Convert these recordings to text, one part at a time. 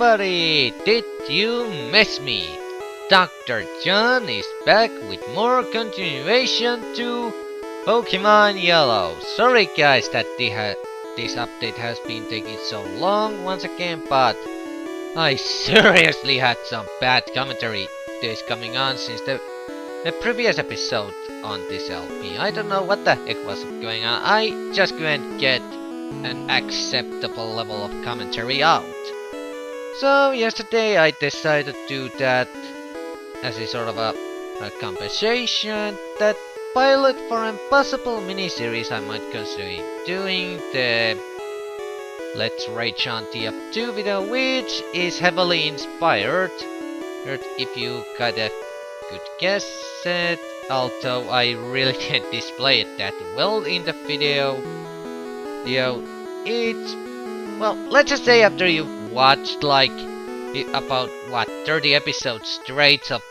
everybody! Did you miss me? Dr. John is back with more continuation to Pokemon Yellow. Sorry guys that this update has been taking so long once again, but I seriously had some bad commentary days coming on since the previous episode on this LP. I don't know what the heck was going on. I just couldn't get an acceptable level of commentary out. So yesterday I decided to do that as a sort of a compensation, that pilot for a possible mini-series I might consider doing, the Let's Rage on the Up 2 video, which is heavily inspired, if you got a good guess it, although I really didn't display it that well in the video. It's, well, let's just say after you've watched like about what 30 episodes straight of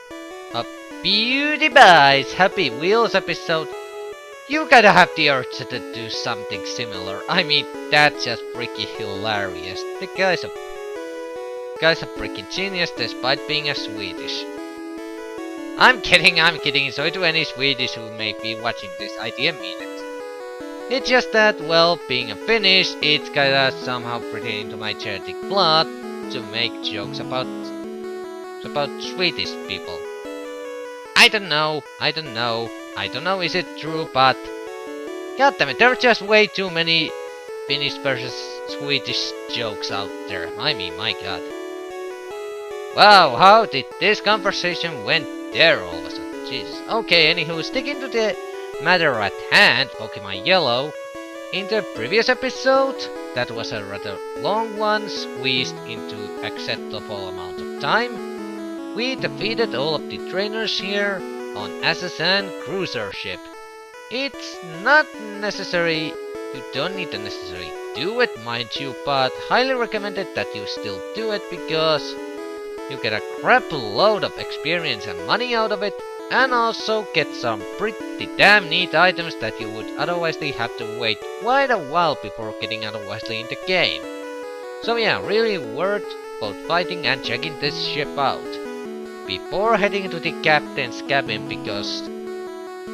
Beauty Buys Happy Wheels episode, you gotta have the urge to do something similar. I mean, that's just freaking hilarious. The guy's a freaking genius despite being a Swedish. I'm kidding, sorry to any Swedish who may be watching this, I didn't mean it. It's just that, well, being a Finnish, it's kinda somehow pretty into my genetic blood to make jokes about Swedish people. I don't know, is it true, but goddammit, there are just way too many Finnish versus Swedish jokes out there. I mean, my god. Wow, how did this conversation went there all of a sudden? Jesus. Okay, anywho, sticking to the matter at hand, Pokemon Yellow. In the previous episode, that was a rather long one, squeezed into acceptable amount of time, we defeated all of the trainers here on SSN Cruiser Ship. It's not necessary, you don't need to necessarily do it, mind you, but highly recommended that you still do it because you get a crap load of experience and money out of it, and also get some pretty damn neat items that you would otherwise have to wait quite a while before getting otherwise in the game. So yeah, really worth both fighting and checking this ship out before heading to the captain's cabin, because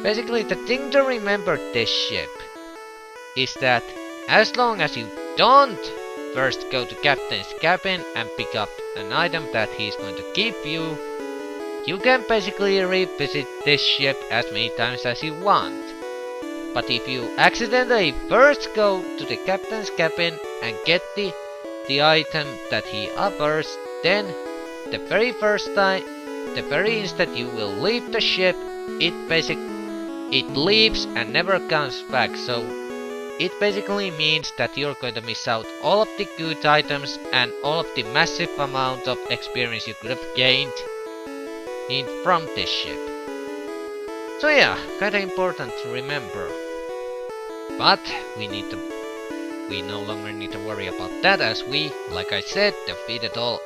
basically the thing to remember this ship is that as long as you don't first go to captain's cabin and pick up an item that he's going to give you, you can basically revisit this ship as many times as you want. But if you accidentally first go to the captain's cabin and get the item that he offers, then the very first time, the very instant you will leave the ship, it leaves and never comes back. So it basically means that you're going to miss out all of the good items and all of the massive amount of experience you could have gained from this ship. So yeah, kinda important to remember. But we no longer need to worry about that, as we, like I said, defeated all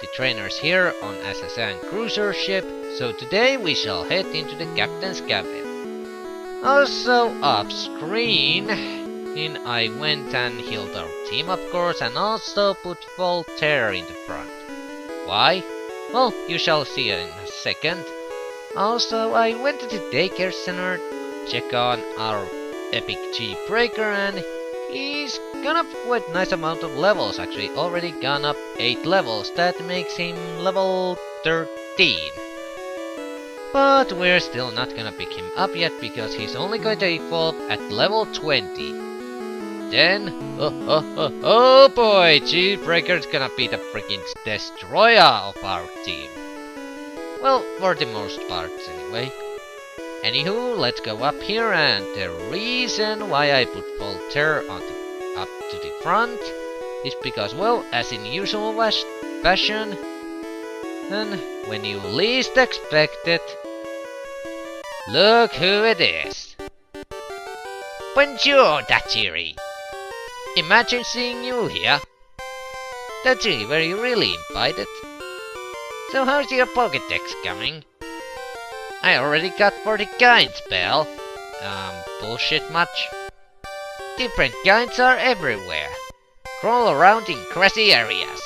the trainers here on SSN Cruiser Ship. So today we shall head into the captain's cabin. Also off screen, I went and healed our team, of course, and also put Voltaire in the front. Why? Well, you shall see it in a second. Also, I went to the daycare center to check on our epic G Breaker, and he's gone up quite a nice amount of levels, actually. Already gone up 8 levels. That makes him level 13. But we're still not gonna pick him up yet because he's only going to evolve at level 20. Then, oh boy, G-Breaker's gonna be the freaking destroyer of our team. Well, for the most part anyway. Anywho, let's go up here, and the reason why I put Voltaire up to the front is because, well, as in usual fashion, then when you least expect it, look who it is. Bonjour, Dachiri! Imagine seeing you here. Dachiri, were you really invited? So how's your Pokédex coming? I already got 40 guides, pal. Bullshit much? Different guides are everywhere. Crawl around in grassy areas.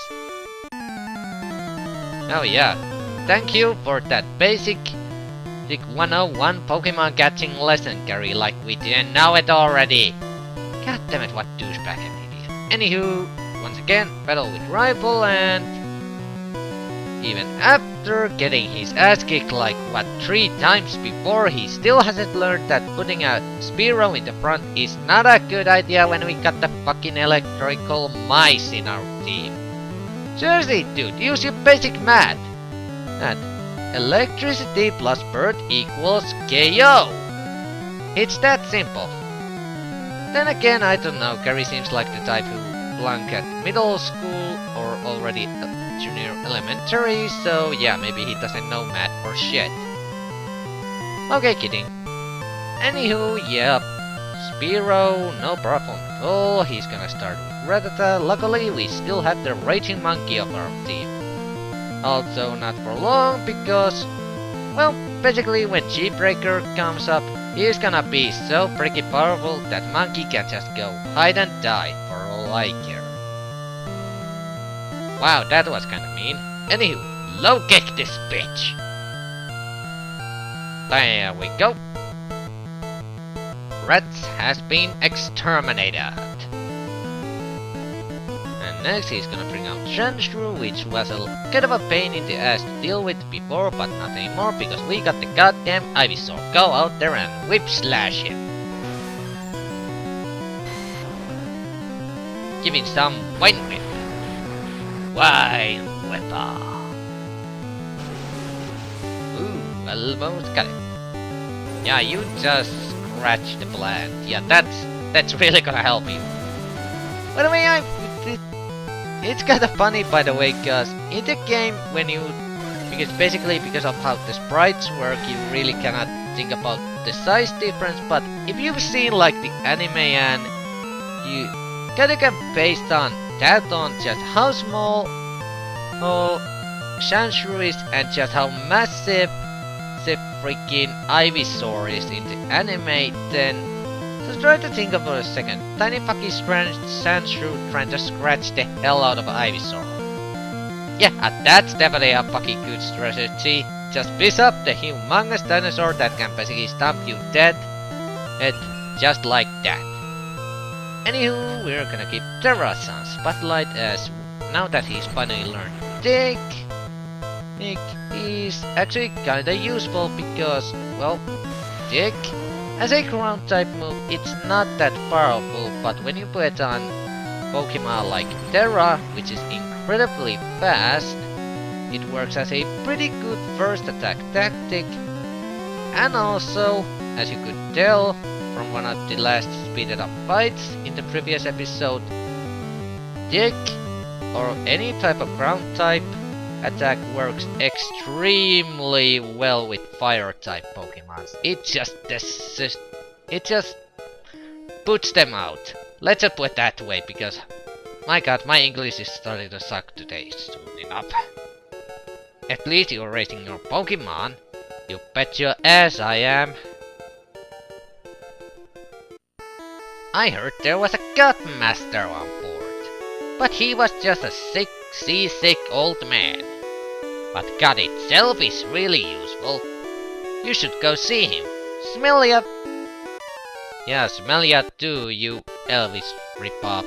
Oh yeah, thank you for that basic 101 Pokemon catching lesson, Gary, like we didn't know it already. God damn it, what douchebag an idiot. Anywho, once again, battle with rifle, and even after getting his ass kicked like what 3 times before, he still hasn't learned that putting a Spearow in the front is not a good idea when we got the fucking electrical mice in our team. Seriously, dude, use your basic math. And electricity plus bird equals KO. It's that simple. Then again, I don't know, Gary seems like the type who flunk at middle school or already junior elementary, so yeah, maybe he doesn't know math or shit. Okay, kidding. Anywho, yeah, Spearow, no problem at all. He's gonna start with Rattata. Luckily, we still have the Raging Monkey of our team. Also, not for long, because, well, basically when G-Breaker comes up, he's gonna be so freaking powerful that Monkey can just go hide and die for all I care. Wow, that was kinda mean. Anywho, low kick this bitch! There we go. Rats has been exterminated. And next he's gonna bring out Sandshrew, which was a kind of a pain in the ass to deal with before, but not anymore because we got the goddamn Ivysaur. Go out there and whip slash him. Give him some Wind Whip. Wind Whipper. Ooh, almost got it. Yeah, you just scratch the plant. Yeah, that's really gonna help you. By the way, it's kinda funny, by the way, cause in the game because of how the sprites work, you really cannot think about the size difference. But if you've seen like the anime, and you kinda can based on that on just how small Sandshrew is and just how massive the freaking Ivysaur is in the anime, then just try to think about it a second. Tiny fucking Sandshrew trying to scratch the hell out of Ivysaur. Yeah, that's definitely a fucking good strategy. Just piss up the humongous dinosaur that can basically stomp you dead. Just like that. Anywho, we're gonna keep Terra on spotlight as now that he's finally learned to dig. Dig is actually kinda useful because, well, dig as a ground type move, it's not that powerful, but when you put it on Pokemon like Terra, which is incredibly fast, it works as a pretty good first attack tactic. And also, as you could tell from one of the last speeded up fights in the previous episode, dig or any type of ground type attack works extremely well with fire type Pokemon. It just puts them out. Let's just put it that way, because my god, my English is starting to suck today soon enough. At least you're raising your Pokemon. You bet your ass I am. I heard there was a God Master on board, but he was just a seasick old man. But God itself is really useful. You should go see him. Smelia! Yeah, Smelia too, you Elvis ripoff.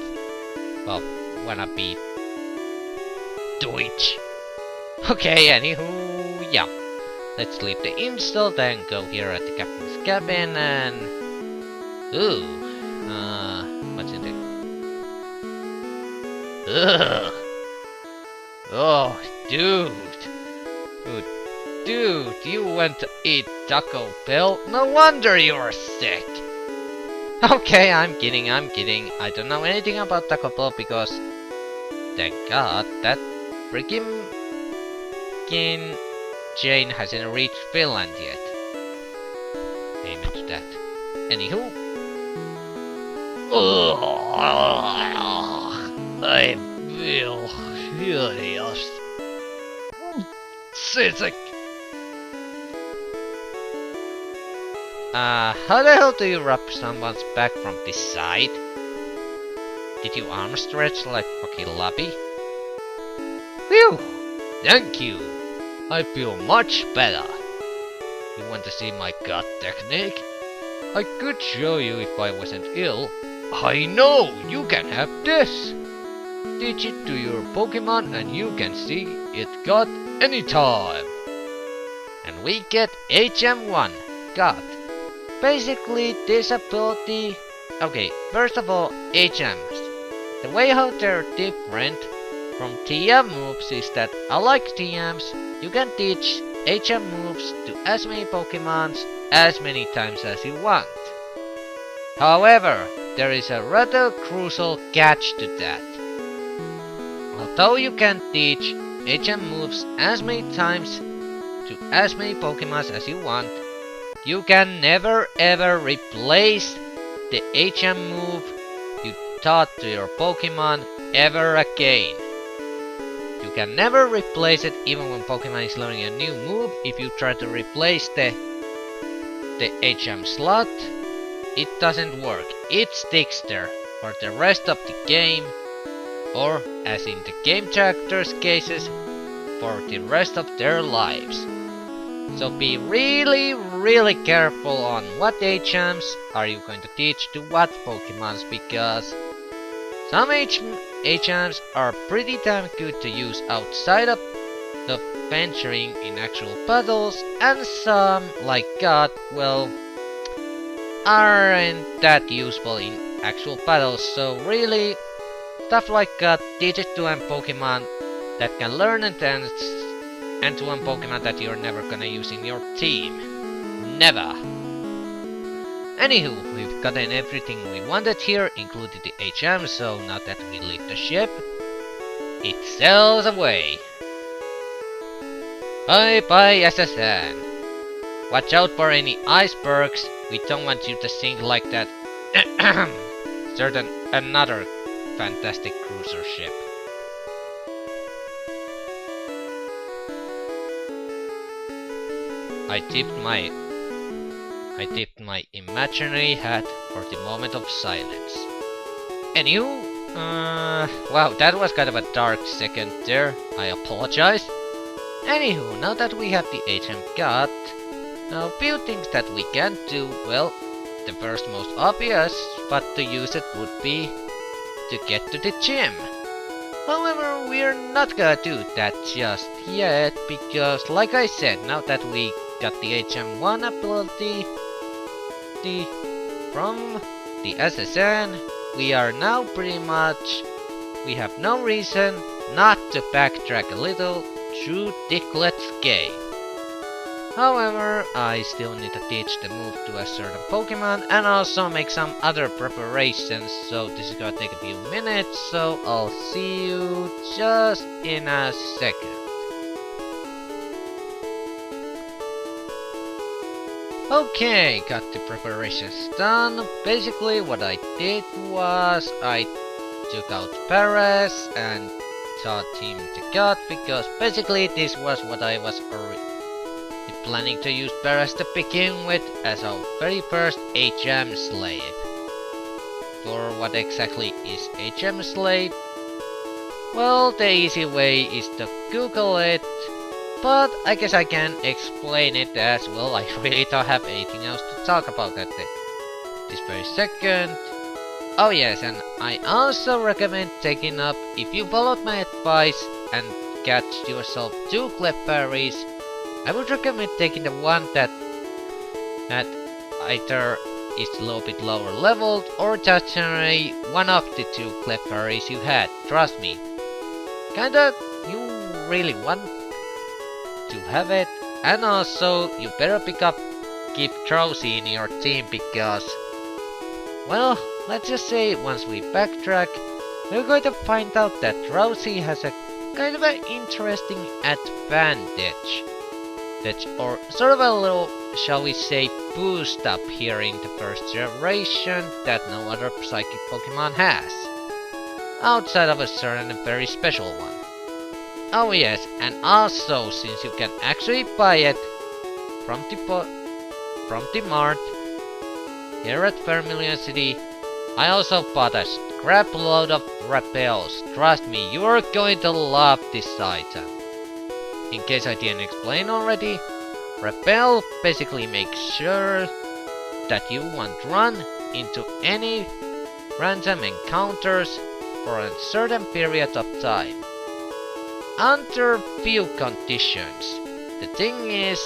Well, wannabe Deutsch. Okay, anywho, yeah. Let's leave the insult and go here at the captain's cabin and... Ooh, what's in there? Ugh! Oh, dude! Dude, you went to eat Taco Bell? No wonder you're sick! Okay, I'm kidding. I don't know anything about Taco Bell because... Thank God, that freaking chain hasn't reached Finland yet. Amen to that. Anywho... I feel furious. Sick. How the hell do you rub someone's back from this side? Did you arm stretch like fucking Lappy? Phew! Thank you. I feel much better. You want to see my gut technique? I could show you if I wasn't ill. I know! You can have this! Teach it to your Pokemon and you can see it gut anytime. And we get HM1, gut. Basically this ability... Okay, first of all, HMs. The way how they're different from TM moves is that unlike TMs, you can teach HM moves to as many Pokemons as many times as you want. However, there is a rather crucial catch to that. Although you can teach HM moves as many times to as many Pokemons as you want, you can never ever replace the HM move you taught to your Pokemon ever again. You can never replace it even when Pokemon is learning a new move. If you try to replace the HM slot, it doesn't work. It sticks there for the rest of the game, or as in the game characters' cases, for the rest of their lives. So be really careful on what HMs are you going to teach to what Pokemons, because some HMs are pretty damn good to use outside of venturing in actual battles, and some, like God, well, aren't that useful in actual battles. So really, stuff like God, teach it to a Pokemon that can learn and dance, and to one Pokemon that you're never gonna use in your team. Never! Anywho, we've gotten everything we wanted here, including the HM, so now that we leave the ship, it sails away. Bye bye SSN. Watch out for any icebergs, we don't want you to sink like that certain another fantastic cruiser ship. I tipped my imaginary hat for the moment of silence. Anywho, wow, that was kind of a dark second there. I apologize. Anywho, now that we have the HM got, now a few things that we can do. Well, the first most obvious spot to use it would be to get to the gym. However, we're not gonna do that just yet, because like I said, now that we got the HM1 ability from the SSN, we are now pretty much, we have no reason not to backtrack a little through Digglet's game. However, I still need to teach the move to a certain Pokemon and also make some other preparations, so this is gonna take a few minutes, so I'll see you just in a second. Okay, got the preparations done. Basically what I did was I took out Paras and taught him the God, because basically this was what I was planning to use Paras to begin with as our very first HM slave. For what exactly is HM slave? Well, the easy way is to Google it, but I guess I can explain it as well. I really don't have anything else to talk about at this very second. Oh yes, and I also recommend taking up, if you followed my advice and catch yourself 2 Clefairies, I would recommend taking the one that either is a little bit lower leveled or just generally one of the 2 Clefairies you had. Trust me, kinda you really want to have it, and also you better keep Drowsy in your team, because, well, let's just say once we backtrack, we're going to find out that Drowsy has a kind of an interesting advantage, or sort of a little, shall we say, boost up here in the first generation that no other psychic Pokemon has, outside of a certain and very special one. Oh yes, and also since you can actually buy it from the mart here at Vermilion City, I also bought a scrap load of repels. Trust me, you are going to love this item. in case I didn't explain already, repel basically makes sure that you won't run into any random encounters for a certain period of time. Under few conditions. The thing is,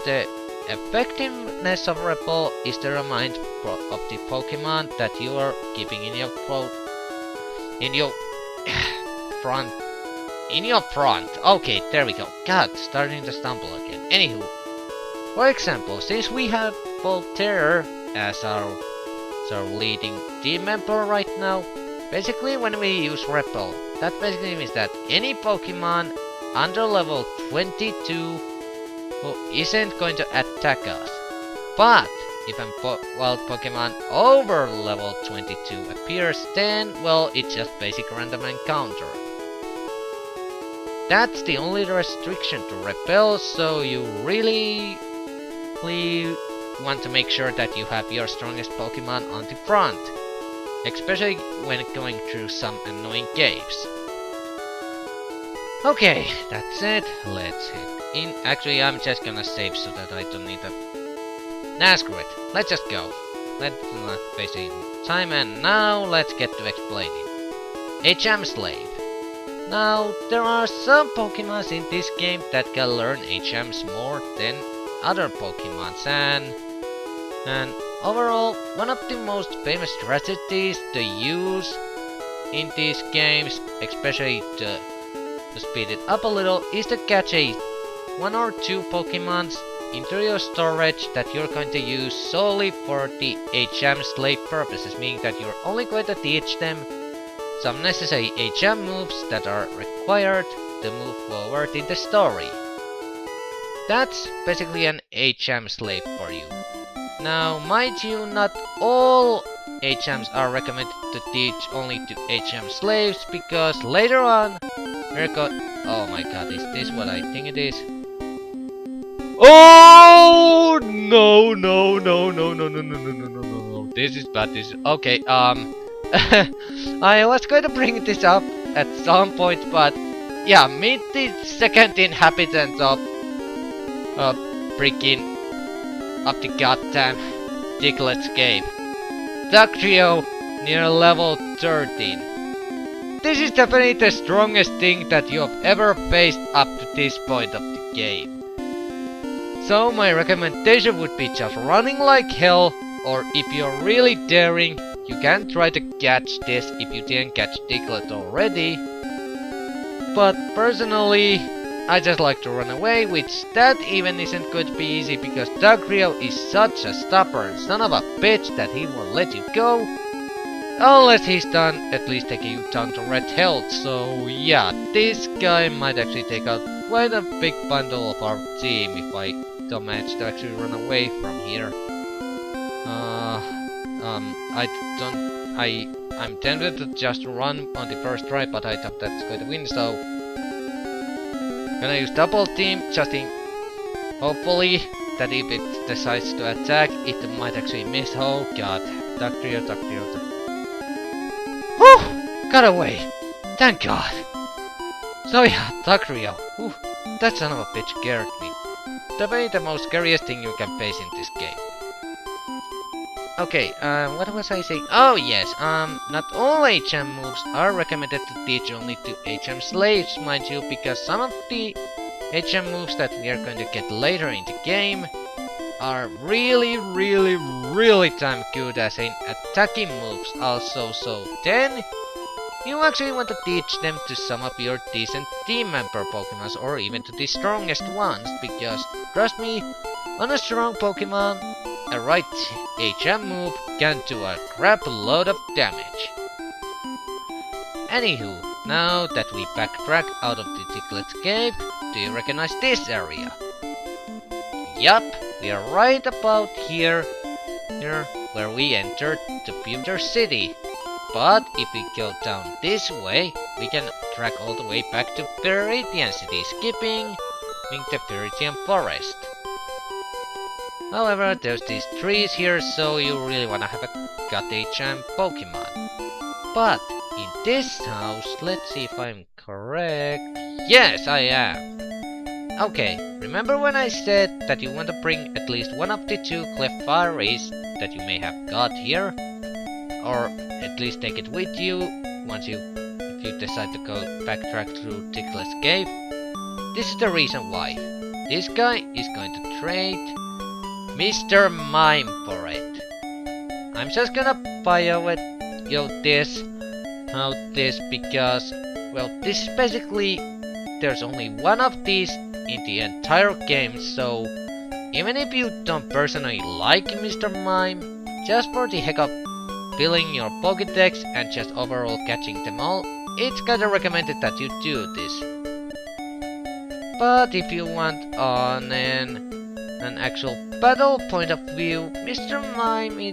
the effectiveness of repel is to remind of the Pokemon that you are keeping in your front. In your front. Okay, there we go. God, starting to stumble again. Anywho, for example, since we have Volterra as our leading team member right now, basically when we use repel, that basically means that any Pokemon under level 22 who isn't going to attack us. But if a wild Pokemon over level 22 appears, then, well, it's just basic random encounter. That's the only restriction to repel, so you really want to make sure that you have your strongest Pokemon on the front, especially when going through some annoying caves. Okay, that's it. Let's hit in. Actually, I'm just gonna save so that I don't need to. Nah, screw it. Let's just go. Let's not waste any time, and now let's get to explaining. HM Slave. Now, there are some Pokemons in this game that can learn HMs more than other Pokemons, and overall, one of the most famous strategies to use in these games, especially to speed it up a little, is to catch one or two Pokemons into your storage that you're going to use solely for the HM Slave purposes, meaning that you're only going to teach them some necessary HM moves that are required to move forward in the story. That's basically an HM Slave for you. Now, mind you, not all HMs are recommended to teach only to HM Slaves, because later on we're going. Oh my god, is this what I think it is? Oh no no no no no no no no no no no! This is bad. This is okay. I was going to bring this up at some point, but yeah, meet the second inhabitant of freaking up the goddamn Digglet's cave. Dugtrio near level 13. This is definitely the strongest thing that you have ever faced up to this point of the game. So my recommendation would be just running like hell, or if you're really daring, you can try to catch this if you didn't catch Digglet already. But personally, I just like to run away, which that even isn't going to be easy because Dugtrio is such a stubborn son of a bitch that he won't let you go unless he's done at least taking you down to red health. So yeah, this guy might actually take out quite a big bundle of our team if I don't manage to actually run away from here. I'm tempted to just run on the first try, but I doubt that's going to win, so gonna use double team, just in hopefully that if it decides to attack, it might actually miss. Oh god, Dugtrio. Whew! Got away! Thank god! So yeah, Dugtrio. Whew, that son of a bitch scared me. Definitely the most scariest thing you can face in this game. Okay, what was I saying? Oh yes, not all HM moves are recommended to teach only to HM Slaves, mind you, because some of the HM moves that we are going to get later in the game are really damn good as in attacking moves also, so then you actually want to teach them to some of your decent team member Pokemons, or even to the strongest ones, because trust me, on a strong Pokemon, a right HM move can do a crap load of damage. Anywho, now that we backtrack out of the Digglet's cave, do you recognize this area? Yup, we are right about here where we entered the Pewter City. But if we go down this way, we can track all the way back to Viridian City, skipping the Viridian Forest. However, there's these trees here, so you really wanna have a gut HM Pokemon. But in this house, let's see if I'm correct. Yes, I am. Okay, remember when I said that you want to bring at least one of the 2 cliff fairies that you may have got here? Or at least take it with you if you decide to go backtrack through Digglet's cave? This is the reason why. This guy is going to trade Mr. Mime for it. I'm just gonna bio it, this because, well, this is basically, there's only one of these in the entire game, so even if you don't personally like Mr. Mime, just for the heck of filling your Pokédex and just overall catching them all, it's kinda recommended that you do this. But if you want on an actual battle point of view, Mr. Mime,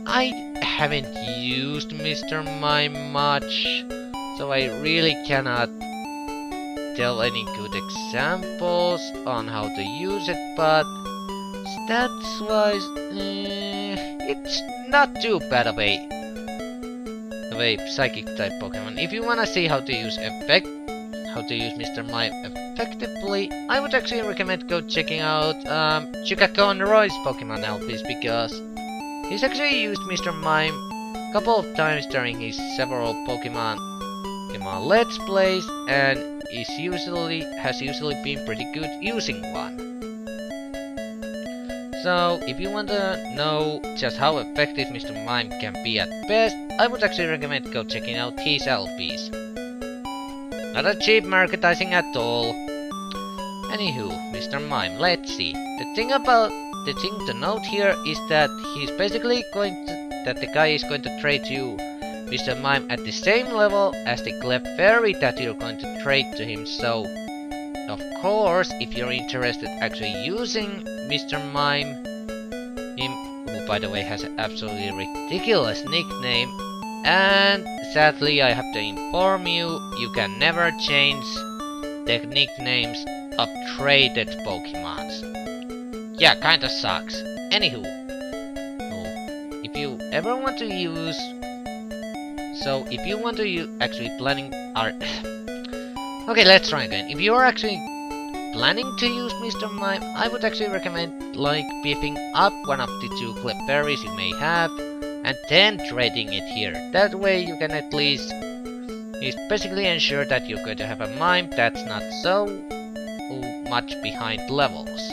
I haven't used Mr. Mime much, so I really cannot tell any good examples on how to use it, but stats wise, it's not too bad of a psychic type Pokemon. If you wanna see how to use Mr. Mime effectively, I would actually recommend go checking out Roy's Pokemon LPs, because he's actually used Mr. Mime a couple of times during his several Pokemon Let's Plays, and has usually been pretty good using one. So if you want to know just how effective Mr. Mime can be at best, I would actually recommend go checking out his LPs. Not a cheap marketing at all. Anywho, Mr. Mime, let's see. The thing to note here is that he's basically the guy is going to trade you Mr. Mime at the same level as the Clefairy that you're going to trade to him, so of course, if you're interested actually using Mr. Mime, who by the way has an absolutely ridiculous nickname, and sadly I have to inform you, you can never change the nicknames of traded Pokemons. Yeah, kinda sucks. Anywho, if you ever want to use... So, if you want to actually planning... Okay, let's try again. If you're actually planning to use Mr. Mime, I would actually recommend beefing up one of the 2 Clefairies you may have, and then trading it here. That way you can at least basically ensure that you're going to have a Mime that's not so much behind levels.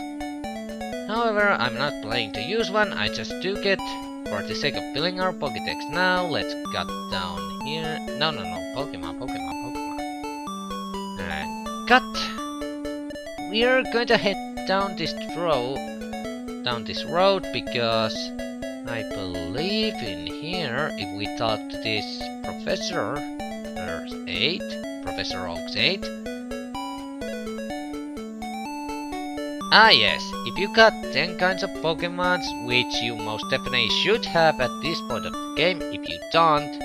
However, I'm not planning to use one, I just took it for the sake of filling our Pokédex. Now, let's cut down here. No, Pokemon. And cut! We are going to head down this road, because I believe in here, if we talk to this Professor Oaks 8. Ah yes, if you got 10 kinds of Pokemons, which you most definitely should have at this point of the game, if you don't,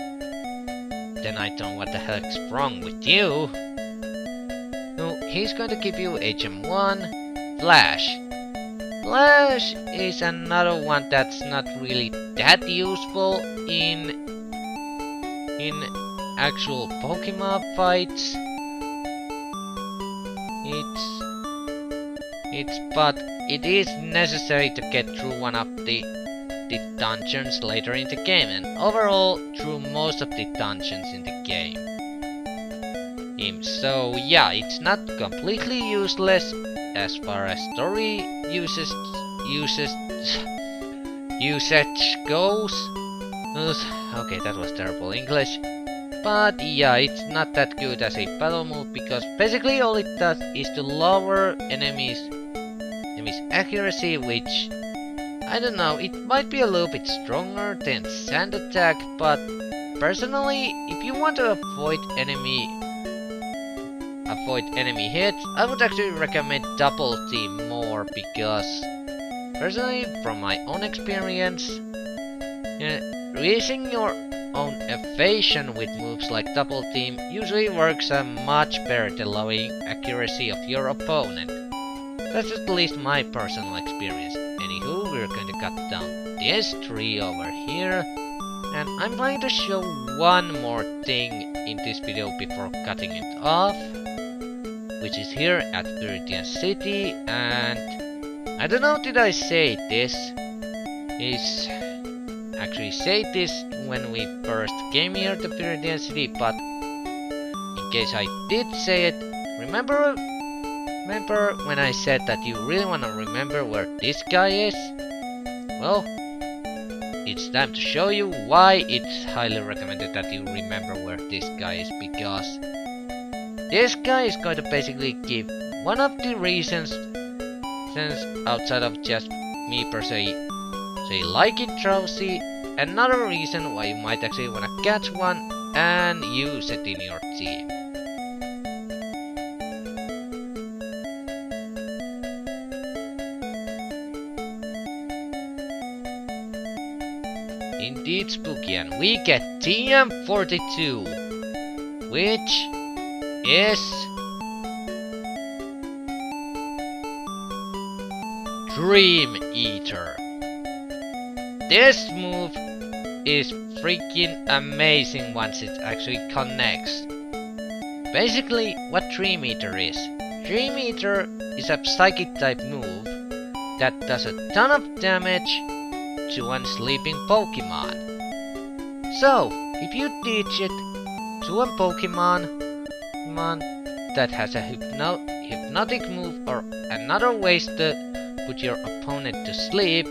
then I don't know what the heck's wrong with you. No, he's going to give you HM1, Flash. Flash is another one that's not really that useful in actual Pokemon fights. But it is necessary to get through one of the dungeons later in the game, and overall through most of the dungeons in the game. So yeah, it's not completely useless as far as story usage goes. Okay, that was terrible English. But yeah, it's not that good as a battle move, because basically all it does is to lower enemies' accuracy, which, I don't know, it might be a little bit stronger than Sand Attack, but personally, if you want to avoid enemy hits, I would actually recommend Double Team more, because personally, from my own experience, reaching your own evasion with moves like Double Team usually works much better than lowering accuracy of your opponent. That's at least my personal experience. Anywho, we're going to cut down this tree over here. And I'm going to show one more thing in this video before cutting it off, which is here at Viridian City. And I don't know, did I say this? Actually say this when we first came here to Viridian City, but in case I did say it, remember when I said that you really want to remember where this guy is? Well, it's time to show you why it's highly recommended that you remember where this guy is, because this guy is going to basically give one of the reasons, since outside of just me per se liking Drowsy, another reason why you might actually want to catch one and use it in your team. Indeed spooky, and we get TM42, which is Dream Eater. This move is freaking amazing once it actually connects. Basically, what Dream Eater is a psychic type move that does a ton of damage to one sleeping Pokemon. So, if you teach it to one Pokemon that has a hypnotic move or another ways to put your opponent to sleep,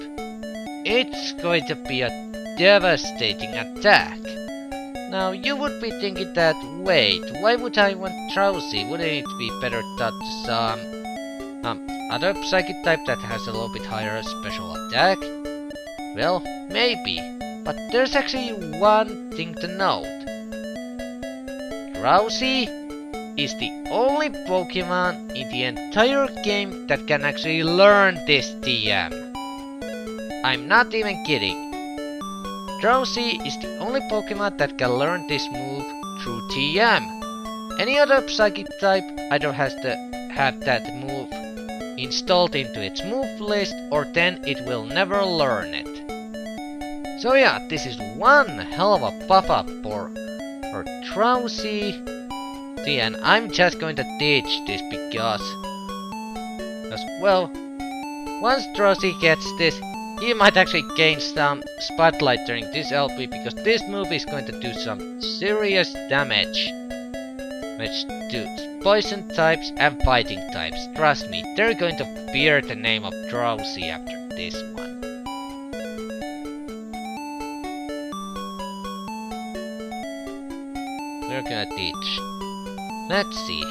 it's going to be a devastating attack. Now you would be thinking that, wait, why would I want Drowsy? Wouldn't it be better taught to some other psychic type that has a little bit higher special attack? Well, maybe, but there's actually one thing to note. Drowsy is the only Pokemon in the entire game that can actually learn this TM. I'm not even kidding. Drowsy is the only Pokemon that can learn this move through TM. Any other psychic type either has to have that move installed into its move list, or then it will never learn it. So yeah, this is one hell of a buff up for Drowsy. And I'm just going to teach this because well, once Drowsy gets this, he might actually gain some spotlight during this LP, because this move is going to do some serious damage to poison types and fighting types. Trust me, they're going to fear the name of Drowsy after this one. We're gonna teach. Let's see.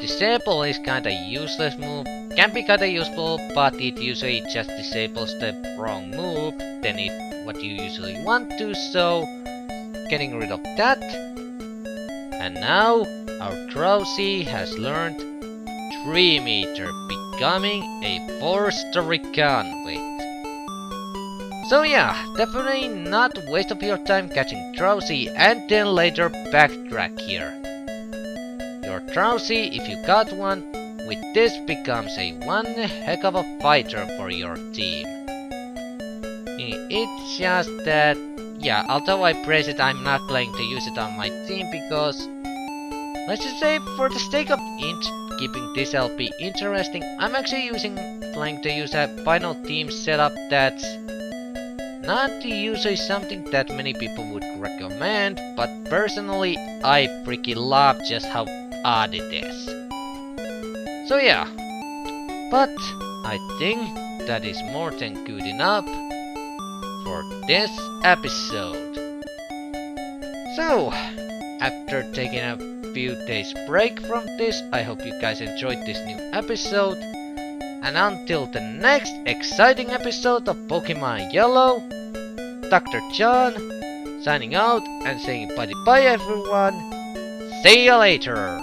Disable is kinda useless move. Can be kinda useful, but it usually just disables the wrong move than what you usually want to, so getting rid of that. And now our Drowsy has learned Dream Eater, becoming a force to reckon with. So yeah, definitely not waste of your time catching Drowsy and then later backtrack here. Your Drowsy, if you got one, with this becomes a one heck of a fighter for your team. It's just that, yeah, although I praise it, I'm not planning to use it on my team because, let's just say, for the sake of keeping this LP interesting, I'm actually planning to use a final team setup that's not usually something that many people would recommend, but personally I freaking love just how odd it is. So yeah, but I think that is more than good enough for this episode. So, after taking a few days break from this, I hope you guys enjoyed this new episode. And until the next exciting episode of Pokemon Yellow, Dr. John signing out and saying bye-bye everyone. See you later.